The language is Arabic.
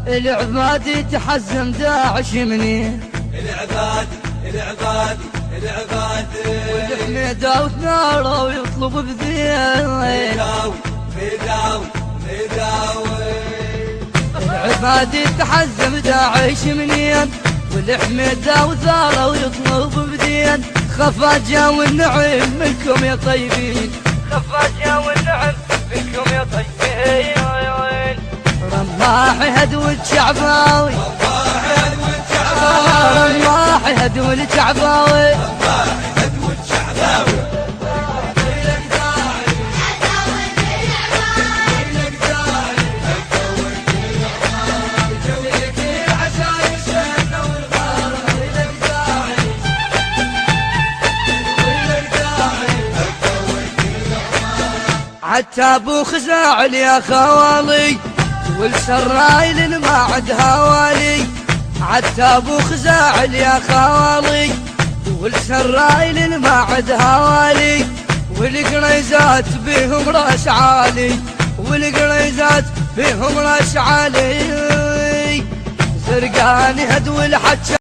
العبادي تحزم داعش منين العبادي والحميدة وثناره ويطلب بذين مداوي العبادي تحزم داعش منين والحميدة وثاره ويطلب بذين خفاجة والنعم منكم يا طيبين خفاجة والنعم منكم يا طيبين رماح هدو الشعباوي رماح هدو الشعباوي عتاب خزاعل يا خوالي والسرايل ما عد هوالي عتاب خزاعل يا خوالي والسرايل ما عد هوالي والقريزات بهم راس عالي والقريزات بهم راس عالي زرقاني هدو الحج